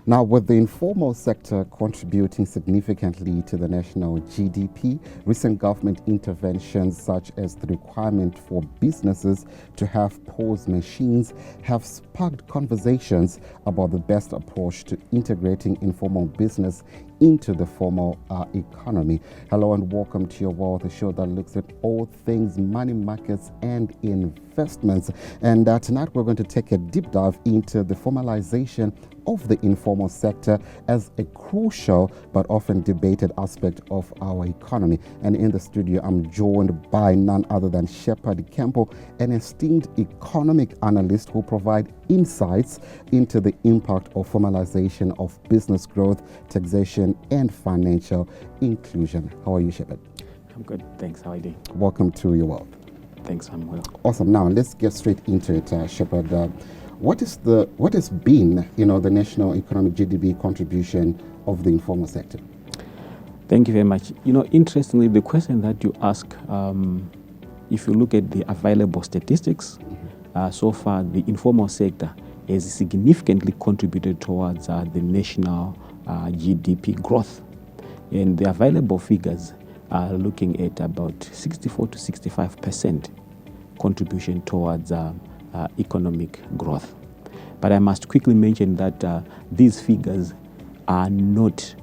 Now, with the informal sector contributing significantly to the national GDP, recent government interventions such as the requirement for businesses to have POS machines have sparked conversations about the best approach to integrating informal business into the formal economy. Hello and welcome to Your World, a show that looks at all things money markets and investments. And tonight we're going to take a deep dive into the formalization of the informal sector as a crucial but often debated aspect of our economy. And in the studio, I'm joined by none other than Shepard Campbell, an esteemed economic analyst who provide insights into the impact of formalization of business growth, taxation, and financial inclusion. How are you, Shepard? I'm good, thanks. How are you doing? Welcome to Your World. Thanks, I'm well. Awesome. Now let's get straight into it, Shepard. What has been, the national economic GDP contribution of the informal sector? Thank you very much. Interestingly, the question that you ask, if you look at the available statistics, so far the informal sector has significantly contributed towards the national GDP growth. And the available figures are looking at about 64 to 65% contribution towards economic growth. But I must quickly mention that these figures are not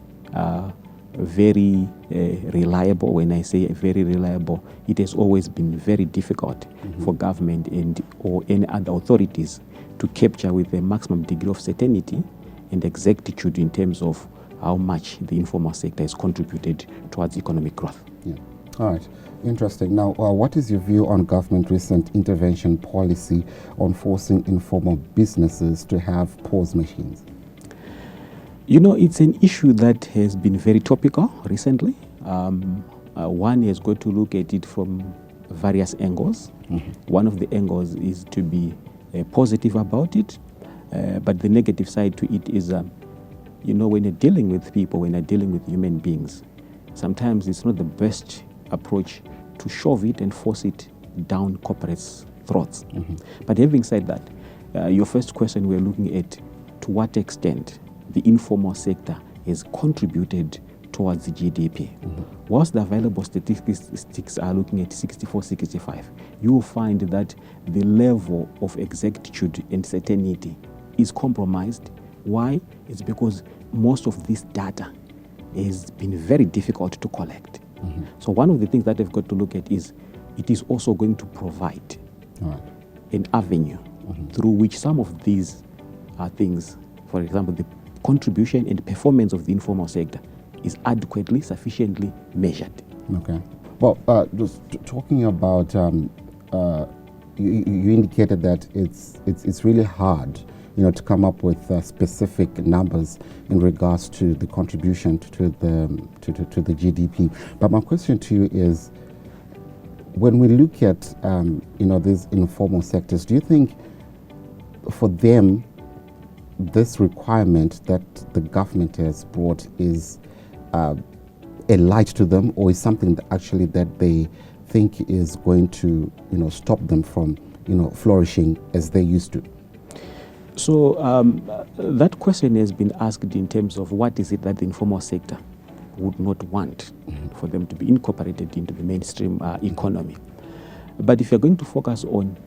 very reliable. When I say very reliable, it has always been very difficult for government or any other authorities to capture with a maximum degree of certainty and exactitude in terms of how much the informal sector has contributed towards economic growth. Yeah. All right. Interesting. Now, what is your view on government recent intervention policy on forcing informal businesses to have POS machines? It's an issue that has been very topical recently. One has got to look at it from various angles. One of the angles is to be positive about it, but the negative side to it is, when you're dealing with people, when you're dealing with human beings, sometimes it's not the best approach to shove it and force it down corporates' throats. But having said that, your first question, we're looking at to what extent the informal sector has contributed towards the GDP. Whilst the available statistics are looking at 64, 65, you will find that the level of exactitude and certainty is compromised. Why? It's because most of this data has been very difficult to collect. So one of the things that they've got to look at is it is also going to provide an avenue through which some of these things, for example, the contribution and performance of the informal sector is adequately, sufficiently measured. Okay. Well, just talking about, you indicated that it's really hard to come up with specific numbers in regards to the contribution to the GDP. But my question to you is, when we look at these informal sectors, do you think for them this requirement that the government has brought is a light to them, or is something that they think is going to stop them from flourishing as they used to? So that question has been asked in terms of what is it that the informal sector would not want for them to be incorporated into the mainstream economy. But if you're going to focus on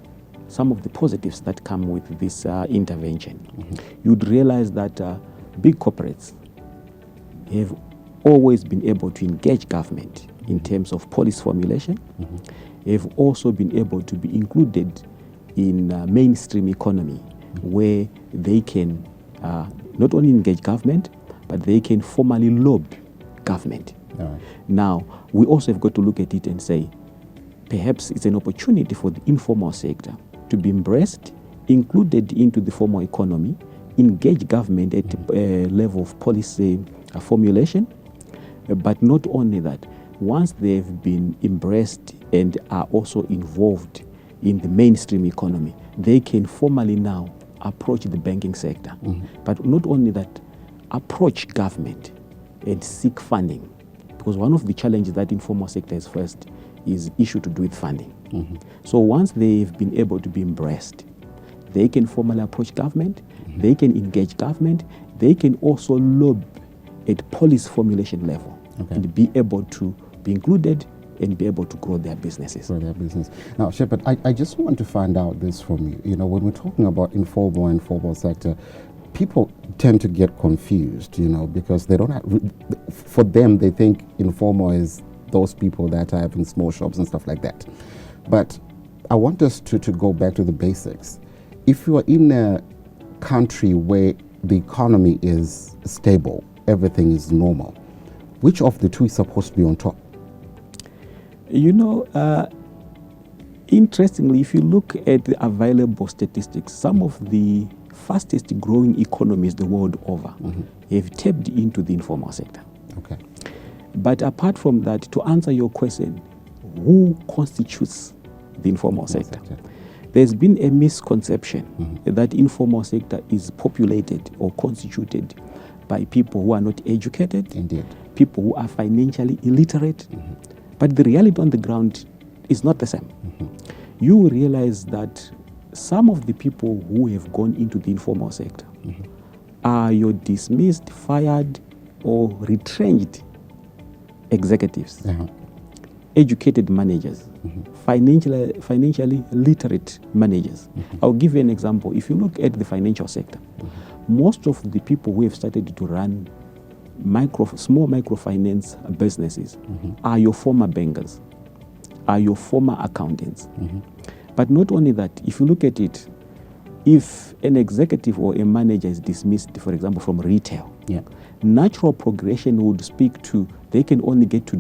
some of the positives that come with this intervention, you'd realize that big corporates have always been able to engage government in terms of policy formulation, have also been able to be included in mainstream economy, where they can not only engage government, but they can formally lobby government. Now, we also have got to look at it and say, perhaps it's an opportunity for the informal sector to be embraced, included into the formal economy, engage government at a level of policy formulation. But not only that, once they've been embraced and are also involved in the mainstream economy, they can formally now approach the banking sector. But not only that, approach government and seek funding. Because one of the challenges that informal sector has first is issue to do with funding. So once they've been able to be embraced, they can formally approach government, they can engage government, they can also lobby at policy formulation level and be able to be included and be able to grow their businesses. For their business. Now, Shepard, I just want to find out this from you. You know, when we're talking about informal and formal sector, people tend to get confused, you know, because they don't have, for them, they think informal is those people that are having small shops and stuff like that. But I want us to go back to the basics. If you are in a country where the economy is stable, everything is normal, which of the two is supposed to be on top? You know, interestingly, if you look at the available statistics, some of the fastest growing economies the world over have tapped into the informal sector. Okay. But apart from that, to answer your question, who constitutes the informal sector? There's been a misconception that informal sector is populated or constituted by people who are not educated, Indeed. people who are financially illiterate. But the reality on the ground is not the same. You will realize that some of the people who have gone into the informal sector are your dismissed, fired, or retrenched executives, educated managers, financially literate managers. I'll give you an example. If you look at the financial sector, most of the people who have started to run small microfinance businesses are your former bankers, are your former accountants. But not only that, if you look at it, if an executive or a manager is dismissed, for example, from retail, natural progression would speak to they can only get to